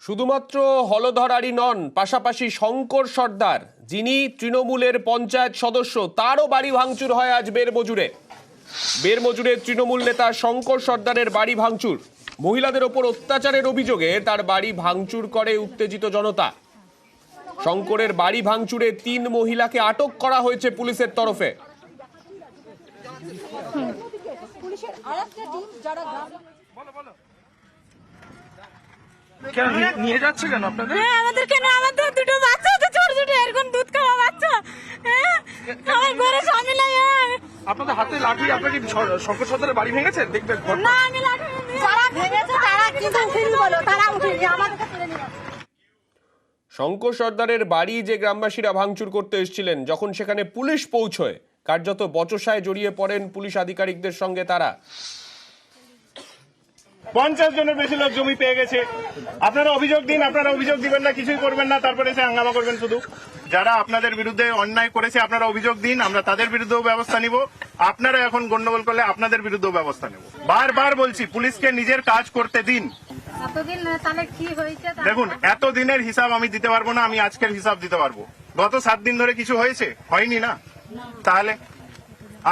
শুধুমাত্র হলধরারই নন, পাশাপাশি শঙ্কর সর্দার, যিনি তৃণমূলের পঞ্চায়েত সদস্য, তারও বাড়ি ভাঙচুর হয় আজ বেরমজুরে। বেরমজুরের তৃণমূল নেতা শঙ্কর সর্দারের বাড়ি ভাঙচুর। মহিলাদের ওপর অত্যাচারের অভিযোগে তার বাড়ি ভাঙচুর করে উত্তেজিত জনতা। শঙ্করের বাড়ি ভাঙচুরে 3 মহিলাকে আটক করা হয়েছে পুলিশের তরফে। নিয়ে যাচ্ছে কেন আপনাদের? আমাদের কেন? আমাদের দুটো বাচ্চা আছে, ছোট ছোট, এরকম দুধ খাওয়া বাচ্চা। আমার ঘরে স্বামী নাই। আপনাদের হাতে লাঠি, আপনার কি শঙ্কর সর্দারের বাড়ি ভেঙেছে? দেখবেন না, আমি লাঠি যারা ভেঙেছে তারা কিন্তু উঠিনি বলো, তারা উঠিনি, আমাদের তুলে নিয়ে। শঙ্কর সর্দারের বাড়ি যে গ্রামবাসীরা ভাঙচুর করতে এসেছিলেন, যখন সেখানে পুলিশ পৌঁছয়, কার্যত বচসায় জড়িয়ে পড়েন পুলিশ আধিকারিকদের সঙ্গে তারা। 50 জনের বেশি লোক জমি পেয়ে গেছে। আপনারা অভিযোগ দিন, আপনারা অভিযোগ দিবেন না, কিছুই করবেন না, তারপরে এসে হাঙ্গামা করবেন শুধু। যারা আপনাদের বিরুদ্ধে অন্যায় করেছে আপনারা অভিযোগ দিন, আমরা তাদের বিরুদ্ধেও ব্যবস্থা নিব। আপনারা এখন গন্ডগোল করলে আপনাদের বিরুদ্ধেও ব্যবস্থা নেব। বারবার বলছি, পুলিশকে নিজের কাজ করতে দিন। এতদিন তাহলে কি হয়েছে? দেখুন, এত দিনের হিসাব আমি দিতে পারবো না, আমি আজকের হিসাব দিতে পারবো। গত 7 দিন ধরে কিছু হয়েছে? হয়নি না। তাহলে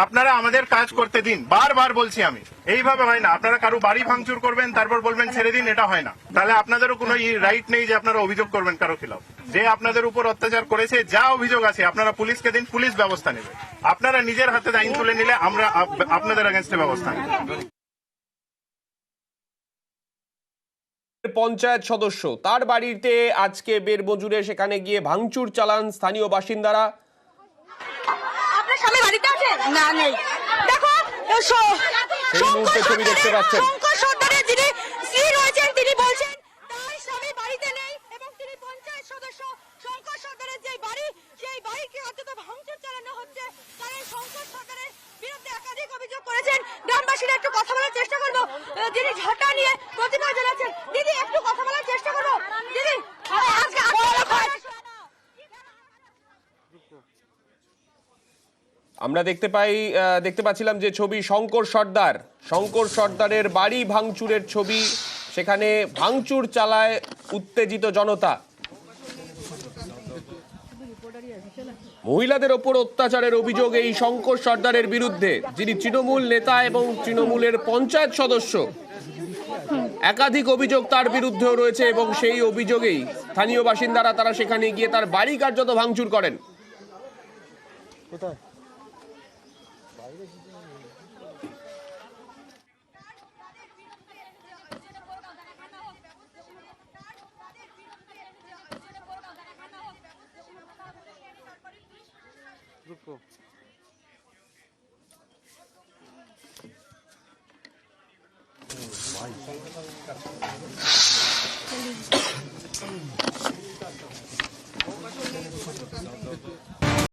আপনারা আমাদের কাজ করতে দিন, বারবার বলছি আমি। এইভাবে হয় না। আপনারা কারো বাড়ি ভাঙচুর করবেন, তারপর বলবেন ছেড়ে দিন, এটা হয় না। তাহলে আপনাদেরও কোনো রাইট নেই যে আপনারা অভিযোগ করবেন কারো খিলাফ। যে আপনাদের উপর অত্যাচার করেছে, যা অভিযোগ আছে আপনারা পুলিশকে দিন, পুলিশ ব্যবস্থা নেবে। আপনারা নিজের হাতে আইন তুলে নিলে আমরা আপনাদের এগেনস্টে ব্যবস্থা নেব। পঞ্চায়েত সদস্য, তার বাড়িতে আজকে বেরমজুরে সেখানে গিয়ে ভাঙচুর চালান স্থানীয় বাসিন্দারা। আপনার স্বামী বাড়িতে আছে? না, নেই। দেখো, সেই মুহূর্তে ছবি দেখতে পাচ্ছেন। শঙ্কর সর্দারের যিনি স্ত্রী রয়েছেন, তিনি বলছেন তার স্বামী বাড়িতে নেই এবং তিনি পঞ্চায়েত সদস্য। শঙ্কর সর্দারের যে বাড়ি, সেই বাড়িকে অন্তত ভাঙচুর চালানো হচ্ছে। কারণ শঙ্কর সর্দারের বিরুদ্ধে একাধিক অভিযোগ করেছেন। গ্রামবাসীরা একটু কথা বলার চেষ্টা করবো। যিনি ঝাঁটা নিয়ে প্রতিবাদ জানাচ্ছেন, দিদি একটু কথা বলার চেষ্টা করবো। দিদি, আজকে আমরা দেখতে পাচ্ছিলাম যে ছবি শঙ্কর সর্দারের বাড়ি ভাঙচুরের ছবি। সেখানে ভাঙচুর চালায় উত্তেজিত জনতা। মহিলাদের ওপর অত্যাচারের অভিযোগ এই শঙ্কর সর্দারের বিরুদ্ধে, যিনি তৃণমূল নেতা এবং তৃণমূলের পঞ্চায়েত সদস্য। একাধিক অভিযোগ তার বিরুদ্ধেও রয়েছে এবং সেই অভিযোগেই স্থানীয় বাসিন্দারা তারা সেখানে গিয়ে তার বাড়ি কার্যত ভাঙচুর করেন।